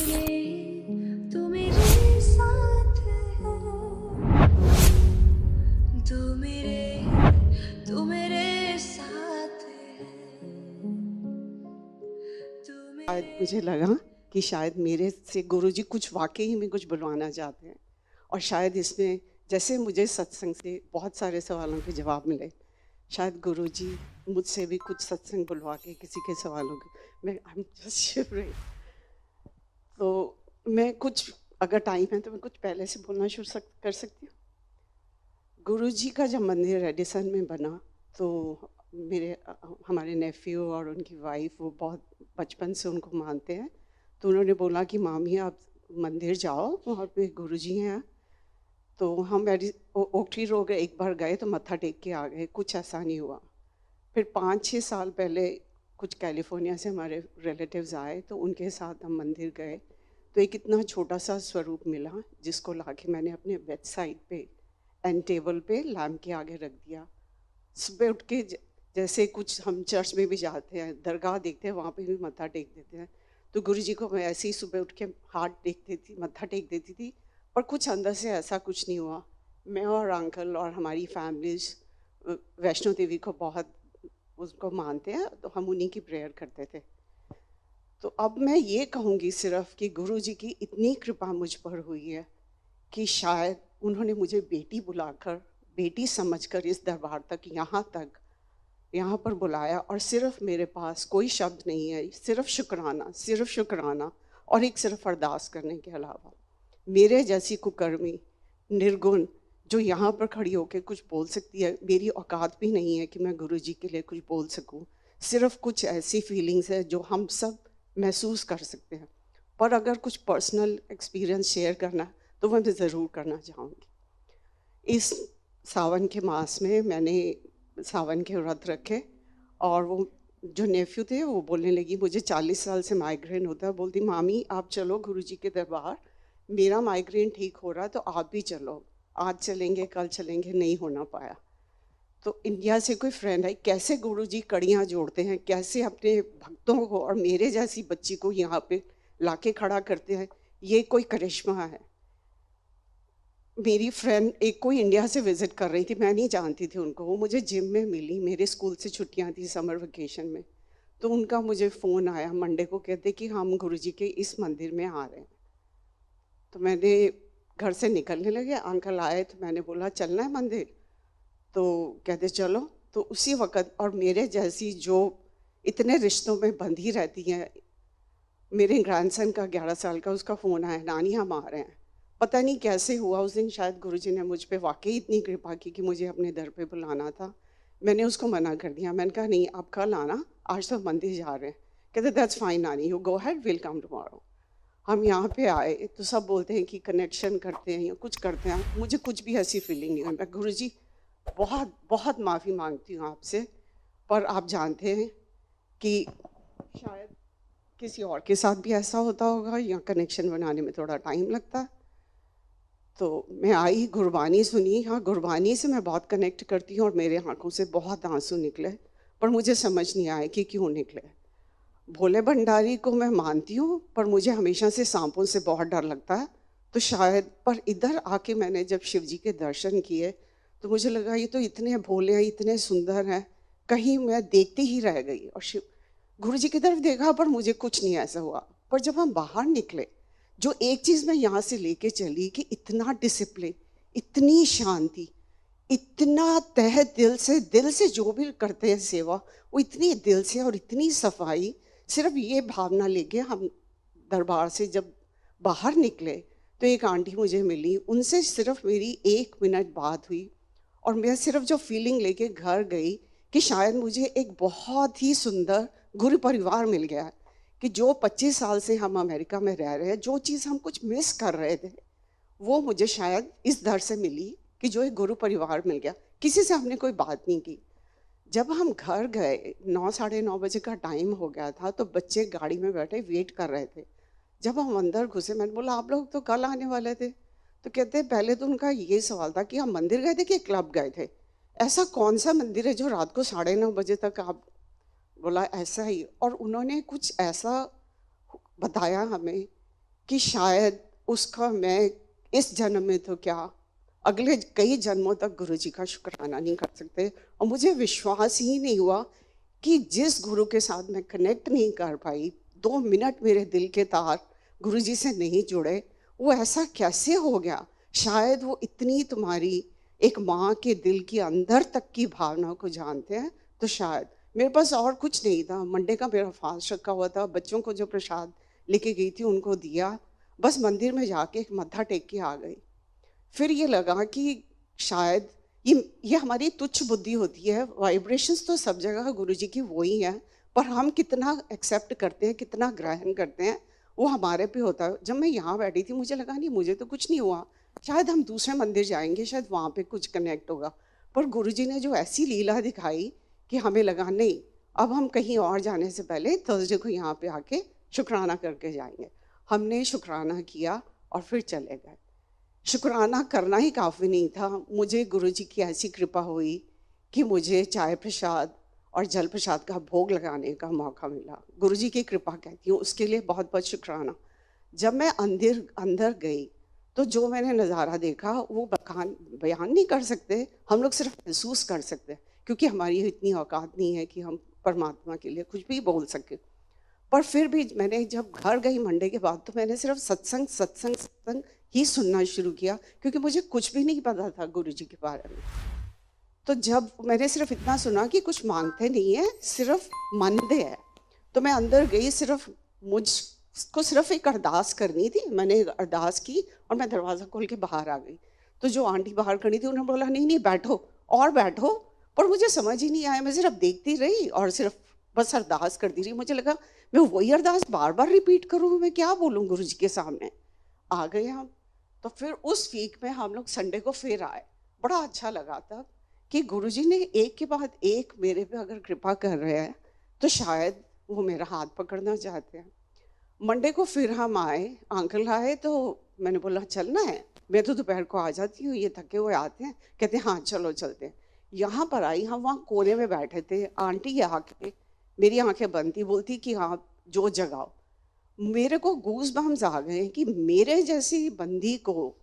तू मेरे साथ है, तू मेरे साथ है, शायद मुझे लगा कि शायद मेरे से गुरुजी कुछ वाकई में कुछ बुलवाना चाहते हैं, और शायद इसमें जैसे मुझे सत्संग से बहुत सारे सवालों के जवाब मिले, शायद गुरुजी मुझसे भी कुछ सत्संग बुलवा के किसी के सवालों के मैं आई एम जस्ट शिवरिंग। तो मैं कुछ, अगर टाइम है तो मैं कुछ पहले से बोलना शुरू कर सकती हूँ। गुरुजी का जब मंदिर रेडिसन में बना तो मेरे हमारे नेफ्यू और उनकी वाइफ वो बहुत बचपन से उनको मानते हैं, तो उन्होंने बोला कि मामी आप मंदिर जाओ, वहाँ पे गुरुजी हैं। तो हम ओक ट्री रोड एक बार गए तो मत्था टेक के आ गए, कुछ ऐसा नहीं हुआ। फिर 5-6 साल पहले कुछ कैलिफोर्निया से हमारे रिलेटिव्स आए, तो उनके साथ हम मंदिर गए, तो एक इतना छोटा सा स्वरूप मिला जिसको लाके मैंने अपने बेड साइड पे एंड टेबल पे लैम्प के आगे रख दिया। सुबह उठ के जैसे कुछ हम चर्च में भी जाते हैं, दरगाह देखते हैं, वहाँ पे भी मत्था टेक देते हैं, तो गुरुजी को मैं ऐसे ही सुबह उठ के हाथ टेक देती, मत्था टेक देती थी, पर कुछ अंदर से ऐसा कुछ नहीं हुआ। मैं और अंकल और हमारी फैमिलीज वैष्णो देवी को बहुत उसको मानते हैं, तो हम उन्हीं की प्रेयर करते थे। तो अब मैं ये कहूँगी सिर्फ कि गुरुजी की इतनी कृपा मुझ पर हुई है कि शायद उन्होंने मुझे बेटी बुलाकर, बेटी समझकर इस दरबार तक, यहाँ पर बुलाया, और सिर्फ मेरे पास कोई शब्द नहीं है, सिर्फ शुक्राना और एक सिर्फ अरदास करने के अलावा। मेरे जैसी कुकर्मी निर्गुण जो यहाँ पर खड़ी होकर कुछ बोल सकती है, मेरी औकात भी नहीं है कि मैं गुरुजी के लिए कुछ बोल सकूँ। सिर्फ कुछ ऐसी फीलिंग्स है जो हम सब महसूस कर सकते हैं, पर अगर कुछ पर्सनल एक्सपीरियंस शेयर करना तो मैं ज़रूर करना चाहूँगी। इस सावन के मास में मैंने सावन के व्रत रखे, और वो जो नेफ्यू थे वो बोलने लगी मुझे 40 साल से माइग्रेन होता है, बोलती मामी आप चलो गुरुजी के दरबार, मेरा माइग्रेन ठीक हो रहा है तो आप भी चलो, आज चलेंगे कल चलेंगे, नहीं होना पाया। तो इंडिया से कोई फ्रेंड है, कैसे गुरुजी कड़ियाँ जोड़ते हैं, कैसे अपने भक्तों को और मेरे जैसी बच्ची को यहाँ पे लाके खड़ा करते हैं, ये कोई करिश्मा है। मेरी फ्रेंड एक कोई इंडिया से विज़िट कर रही थी, मैं नहीं जानती थी उनको, वो मुझे जिम में मिली, मेरे स्कूल से छुट्टियां थी समर वेकेशन में, तो उनका मुझे फ़ोन आया मंडे को, कहते कि हम गुरुजी के इस मंदिर में आ रहे हैं। तो मैंने घर से निकलने लगे, अंकल आए तो मैंने बोला चलना है मंदिर, तो कहते चलो। तो उसी वक़्त, और मेरे जैसी जो इतने रिश्तों में बंधी रहती हैं, मेरे ग्रैंडसन का 11 साल का उसका फ़ोन आया, नानी हम आ रहे हैं। पता नहीं कैसे हुआ उस दिन, शायद गुरुजी ने मुझ पे वाकई इतनी कृपा की कि मुझे अपने दर पे बुलाना था। मैंने उसको मना कर दिया, मैंने कहा नहीं आप कल आना, आज तो मंदिर जा रहे हैं। कहते दैट्स फाइन नानी, you go had, will come tomorrow. हम यहाँ पे आए तो सब बोलते हैं कि कनेक्शन करते हैं या कुछ करते हैं, मुझे कुछ भी ऐसी फीलिंग नहीं हुई। मैं गुरुजी बहुत बहुत माफ़ी मांगती हूँ आपसे, पर आप जानते हैं कि शायद किसी और के साथ भी ऐसा होता होगा, या कनेक्शन बनाने में थोड़ा टाइम लगता है। तो मैं आई, गुरबानी सुनी, हाँ गुरबानी से मैं बहुत कनेक्ट करती हूँ और मेरे आंखों से बहुत आंसू निकले, पर मुझे समझ नहीं आया कि क्यों निकले। भोले भंडारी को मैं मानती हूँ, पर मुझे हमेशा से सांपों से बहुत डर लगता है, तो शायद, पर इधर आके मैंने जब शिव जी के दर्शन किए तो मुझे लगा ये तो इतने भोले हैं, इतने सुंदर हैं, कहीं मैं देखती ही रह गई। और शिव गुरु जी की तरफ देखा पर मुझे कुछ नहीं ऐसा हुआ। पर जब हम बाहर निकले, जो एक चीज़ मैं यहाँ से लेके चली कि इतना डिसिप्लिन, इतनी शांति, इतना तहे दिल से जो भी करते हैं सेवा, वो इतनी दिल से और इतनी सफाई। सिर्फ ये भावना लेके हम दरबार से जब बाहर निकले तो एक आंटी मुझे मिली, उनसे सिर्फ मेरी 1 मिनट बात हुई, और मैं सिर्फ जो फीलिंग लेके घर गई कि शायद मुझे एक बहुत ही सुंदर गुरु परिवार मिल गया है, कि जो 25 साल से हम अमेरिका में रह रहे हैं, जो चीज़ हम कुछ मिस कर रहे थे वो मुझे शायद इस दर से मिली, कि जो एक गुरु परिवार मिल गया। किसी से हमने कोई बात नहीं की। जब हम घर गए 9 साढ़े 9 बजे का टाइम हो गया था, तो बच्चे गाड़ी में बैठे वेट कर रहे थे। जब हम अंदर घुसे, मैंने बोला आप लोग तो कल आने वाले थे, तो कहते पहले तो उनका ये सवाल था कि हम मंदिर गए थे कि क्लब गए थे, ऐसा कौन सा मंदिर है जो रात को 9:30 बजे तक आप, बोला ऐसा ही। और उन्होंने कुछ ऐसा बताया हमें कि शायद उसका मैं इस जन्म में तो क्या अगले कई जन्मों तक गुरुजी का शुक्राना नहीं कर सकते। और मुझे विश्वास ही नहीं हुआ कि जिस गुरु के साथ मैं कनेक्ट नहीं कर पाई, 2 मिनट मेरे दिल के तार गुरुजी से नहीं जुड़े, वो ऐसा कैसे हो गया। शायद वो इतनी तुम्हारी एक माँ के दिल की अंदर तक की भावना को जानते हैं। तो शायद मेरे पास और कुछ नहीं था, मंडे का मेरा फास्ट रखा हुआ था, बच्चों को जो प्रसाद लेके गई थी उनको दिया, बस मंदिर में जाके एक मत्था टेक के आ गई। फिर ये लगा कि शायद ये हमारी तुच्छ बुद्धि होती है, वाइब्रेशंस तो सब जगह गुरुजी की वही है, पर हम कितना एक्सेप्ट करते हैं, कितना ग्रहण करते हैं, वो हमारे पे होता है। जब मैं यहाँ बैठी थी मुझे लगा नहीं, मुझे तो कुछ नहीं हुआ, शायद हम दूसरे मंदिर जाएंगे, शायद वहाँ पे कुछ कनेक्ट होगा। पर गुरुजी ने जो ऐसी लीला दिखाई कि हमें लगा नहीं, अब हम कहीं और जाने से पहले थर्सडे को यहाँ पे आके शुक्राना करके जाएंगे। हमने शुक्राना किया और फिर चले गए। शुक्राना करना ही काफ़ी नहीं था, मुझे गुरुजी की ऐसी कृपा हुई कि मुझे चाय प्रसाद और जल प्रसाद का भोग लगाने का मौका मिला। गुरुजी की कृपा कहती हूँ, उसके लिए बहुत बहुत शुक्राना। जब मैं अंदर गई तो जो मैंने नज़ारा देखा वो बयान नहीं कर सकते, हम लोग सिर्फ महसूस कर सकते हैं, क्योंकि हमारी इतनी औकात नहीं है कि हम परमात्मा के लिए कुछ भी बोल सकें। पर फिर भी मैंने जब घर गई मंडे के बाद, तो मैंने सिर्फ सत्संग ही सुनना शुरू किया, क्योंकि मुझे कुछ भी नहीं पता था गुरुजी के बारे में। तो जब मैंने सिर्फ इतना सुना कि कुछ मांगते नहीं है, सिर्फ मानते हैं, तो मैं अंदर गई। सिर्फ मुझको सिर्फ एक अरदास करनी थी, मैंने एक अरदास की और मैं दरवाज़ा खोल के बाहर आ गई। तो जो आंटी बाहर खड़ी थी उन्होंने बोला नहीं नहीं बैठो और बैठो, पर मुझे समझ ही नहीं आया, मैं सिर्फ देखती रही और सिर्फ बस अरदास करती रही। मुझे लगा मैं वही अरदास बार बार रिपीट करूँ, मैं क्या बोलूँ गुरुजी के सामने। आ गए हम, तो फिर उस वीक में हम लोग संडे को फिर आए। बड़ा अच्छा लगा था कि गुरुजी ने एक के बाद एक मेरे पे अगर कृपा कर रहे हैं तो शायद वो मेरा हाथ पकड़ना चाहते हैं। मंडे को फिर हम आए, अंकल आए, तो मैंने बोला चलना है, मैं तो दोपहर को आ जाती हूँ, ये थके हुए आते हैं। कहते हैं हाँ चलो चलते हैं। यहाँ पर आई, हम वहाँ कोने में बैठे थे, आंटी आके मेरी आंखें बंद थी, बोलती कि हाँ जो जगाओ। मेरे को गूज बम्स आ गए कि मेरे जैसी बंदी को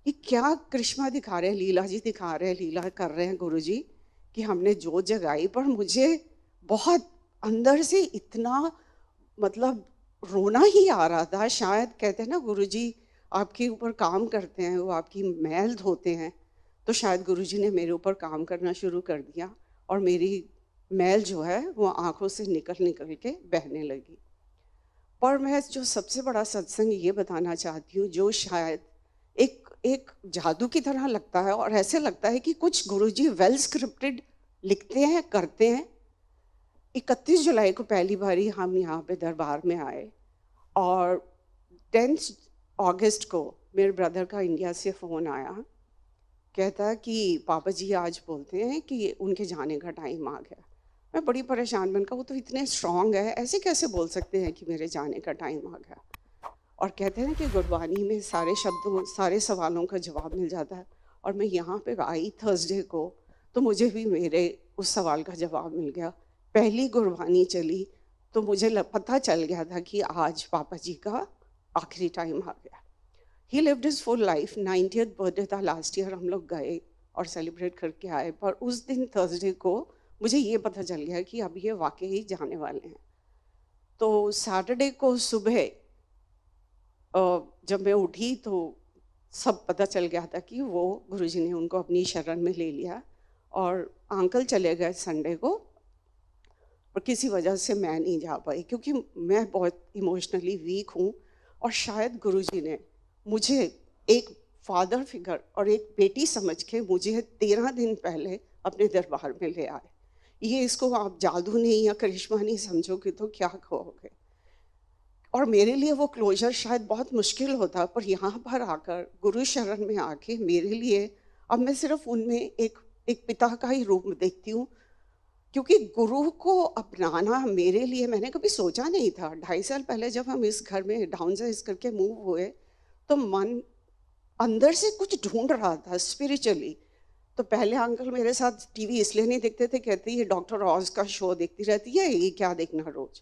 ये क्या करिश्मा दिखा रहे हैं, लीला जी दिखा रहे हैं, लीला कर रहे हैं गुरुजी, कि हमने जोत जगाई। पर मुझे बहुत अंदर से इतना मतलब रोना ही आ रहा था। शायद कहते हैं ना गुरुजी आपके ऊपर काम करते हैं, वो आपकी मैल धोते हैं, तो शायद गुरुजी ने मेरे ऊपर काम करना शुरू कर दिया और मेरी मैल जो है वो आंखों से निकल के बहने लगी। पर मैं जो सबसे बड़ा सत्संग ये बताना चाहती हूँ, जो शायद एक जादू की तरह लगता है, और ऐसे लगता है कि कुछ गुरुजी वेल स्क्रिप्टेड लिखते हैं करते हैं। 31 जुलाई को पहली बारी हम यहाँ पे दरबार में आए और 10 अगस्त को मेरे ब्रदर का इंडिया से फ़ोन आया, कहता कि पापा जी आज बोलते हैं कि उनके जाने का टाइम आ गया। मैं बड़ी परेशान, मैंने कहा वो तो इतने स्ट्रांग है, ऐसे कैसे बोल सकते हैं कि मेरे जाने का टाइम आ गया। और कहते हैं कि गुरबानी में सारे शब्दों सारे सवालों का जवाब मिल जाता है। और मैं यहाँ पे आई थर्सडे को, तो मुझे भी मेरे उस सवाल का जवाब मिल गया। पहली गुरबानी चली तो मुझे पता चल गया था कि आज पापा जी का आखिरी टाइम आ गया। ही lived his full life. 90th birthday था लास्ट ईयर, हम लोग गए और सेलिब्रेट करके आए। पर उस दिन थर्सडे को मुझे ये पता चल गया कि अब ये वाकई ही जाने वाले हैं। तो सैटरडे को सुबह जब मैं उठी तो सब पता चल गया था कि वो गुरुजी ने उनको अपनी शरण में ले लिया। और अंकल चले गए संडे को, और किसी वजह से मैं नहीं जा पाई, क्योंकि मैं बहुत इमोशनली वीक हूँ। और शायद गुरुजी ने मुझे एक फादर फिगर और एक बेटी समझ के मुझे 13 दिन पहले अपने दरबार में ले आए। ये इसको आप जादू नहीं या करिश्मा नहीं समझोगे तो क्या कहोगे। और मेरे लिए वो क्लोजर शायद बहुत मुश्किल होता, पर यहाँ पर आकर गुरु शरण में आके मेरे लिए अब मैं सिर्फ उनमें एक पिता का ही रूप देखती हूँ। क्योंकि गुरु को अपनाना मेरे लिए मैंने कभी सोचा नहीं था। 2.5 साल पहले जब हम इस घर में डाउन साइज करके मूव हुए तो मन अंदर से कुछ ढूंढ रहा था स्पिरिचुअली। तो पहले अंकल मेरे साथ टीवी इसलिए नहीं देखते थे, कहते ये डॉक्टर ऑज का शो देखती रहती है, ये क्या देखना रोज।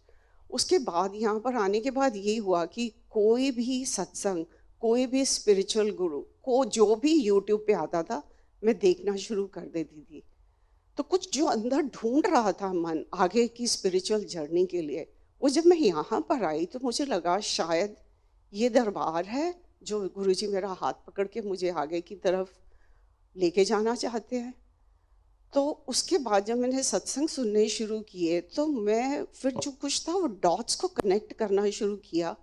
उसके बाद यहाँ पर आने के बाद यही हुआ कि कोई भी सत्संग, कोई भी स्पिरिचुअल गुरु को जो भी यूट्यूब पे आता था मैं देखना शुरू कर देती थी। तो कुछ जो अंदर ढूंढ रहा था मन आगे की स्पिरिचुअल जर्नी के लिए, वो जब मैं यहाँ पर आई तो मुझे लगा शायद ये दरबार है जो गुरुजी मेरा हाथ पकड़ के मुझे आगे की तरफ लेके जाना चाहते हैं। तो उसके बाद जब मैंने सत्संग सुनने शुरू किए तो मैं फिर जो कुछ था वो डॉट्स को कनेक्ट करना शुरू किया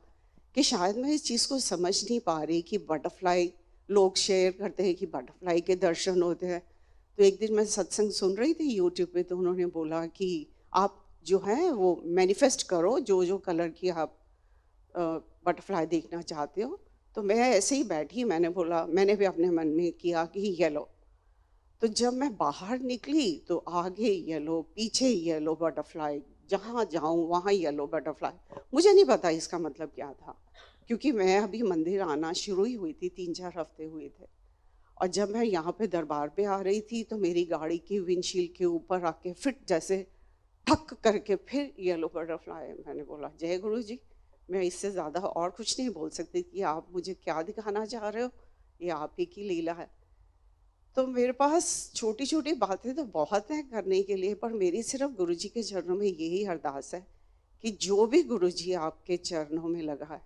कि शायद मैं इस चीज़ को समझ नहीं पा रही कि बटरफ्लाई, लोग शेयर करते हैं कि बटरफ्लाई के दर्शन होते हैं। तो एक दिन मैं सत्संग सुन रही थी यूट्यूब पे, तो उन्होंने बोला कि आप जो हैं वो मैनिफेस्ट करो जो जो कलर की आप बटरफ्लाई देखना चाहते हो। तो मैं ऐसे ही बैठी, मैंने बोला, मैंने भी अपने मन में किया कि येलो। तो जब मैं बाहर निकली तो आगे येलो, पीछे येलो बटरफ्लाई, जहाँ जाऊँ वहाँ येलो बटरफ्लाई। मुझे नहीं पता इसका मतलब क्या था, क्योंकि मैं अभी मंदिर आना शुरू ही हुई थी, 3-4 हफ्ते हुए थे। और जब मैं यहाँ पे दरबार पे आ रही थी तो मेरी गाड़ी की विंडशील्ड के ऊपर आके फिट जैसे ठक करके फिर येलो बटरफ्लाई। मैंने बोला जय गुरु जी, मैं इससे ज़्यादा और कुछ नहीं बोल सकती कि आप मुझे क्या दिखाना चाह रहे हो, ये आप ही की लीला है। तो मेरे पास छोटी छोटी बातें तो बहुत हैं करने के लिए, पर मेरी सिर्फ गुरुजी के चरणों में यही अरदास है कि जो भी गुरुजी आपके चरणों में लगा है,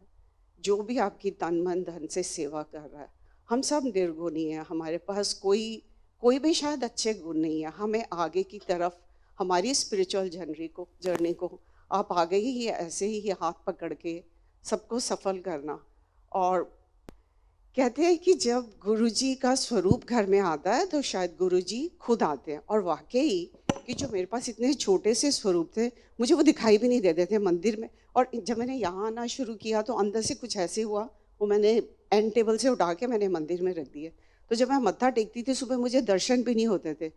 जो भी आपकी तन मन धन से सेवा कर रहा है, हम सब निर्गुणी हैं, हमारे पास कोई भी शायद अच्छे गुण नहीं है। हमें आगे की तरफ हमारी स्पिरिचुअल जर्नी को आप आगे ही ऐसे ही हाथ पकड़ के सबको सफल करना। और कहते हैं कि जब गुरुजी का स्वरूप घर में आता है तो शायद गुरुजी खुद आते हैं। और वाकई कि जो मेरे पास इतने छोटे से स्वरूप थे, मुझे वो दिखाई भी नहीं देते थे मंदिर में। और जब मैंने यहाँ आना शुरू किया तो अंदर से कुछ ऐसे हुआ, वो मैंने एंड टेबल से उठा के मैंने मंदिर में रख दिए। तो जब मैं मत्था टेकती थी सुबह, मुझे दर्शन भी नहीं होते थे।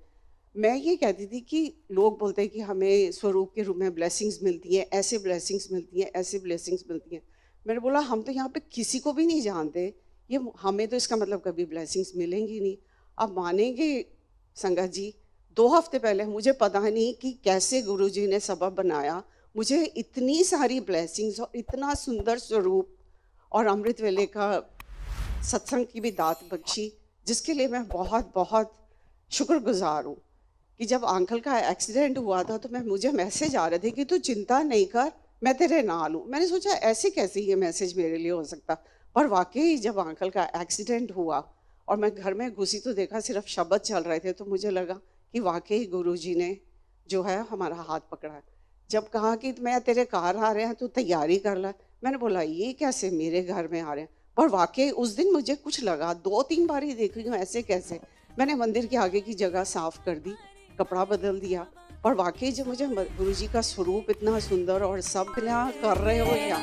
मैं ये कहती थी कि लोग बोलते हैं कि हमें स्वरूप के रूप में ब्लेसिंग्स मिलती हैं, ऐसे ब्लेसिंग्स मिलती हैं, ऐसे ब्लेसिंग्स मिलती हैं। मैंने बोला हम तो यहाँ पे किसी को भी नहीं जानते, ये हमें तो इसका मतलब कभी ब्लेसिंग्स मिलेंगी नहीं। आप मानेंगे संगत जी, 2 हफ्ते पहले मुझे पता नहीं कि कैसे गुरुजी ने सबब बनाया, मुझे इतनी सारी ब्लेसिंग्स और इतना सुंदर स्वरूप और अमृत वेले का सत्संग की भी दात बख्शी, जिसके लिए मैं बहुत बहुत शुक्रगुजार हूँ। कि जब अंकल का एक्सीडेंट हुआ था तो मुझे मैसेज आ रहे थे कि तू चिंता नहीं कर, मैं तेरे नाल हूँ। मैंने सोचा ऐसे कैसे ये मैसेज मेरे लिए हो सकता, पर वाकई जब अंकल का एक्सीडेंट हुआ और मैं घर में घुसी तो देखा सिर्फ शब्द चल रहे थे, तो मुझे लगा कि वाकई गुरुजी ने जो है हमारा हाथ पकड़ा है। जब कहा कि मैं तेरे कार आ रहे हैं तो तैयारी कर ला, मैंने बोला ये कैसे मेरे घर में आ रहे हैं। पर वाकई उस दिन मुझे कुछ लगा, 2-3 बार ही देख रही हूँ ऐसे कैसे। मैंने मंदिर के आगे की जगह साफ कर दी, कपड़ा बदल दिया, और वाकई जब मुझे गुरुजी का स्वरूप इतना सुंदर और सब क्या कर रहे हो, या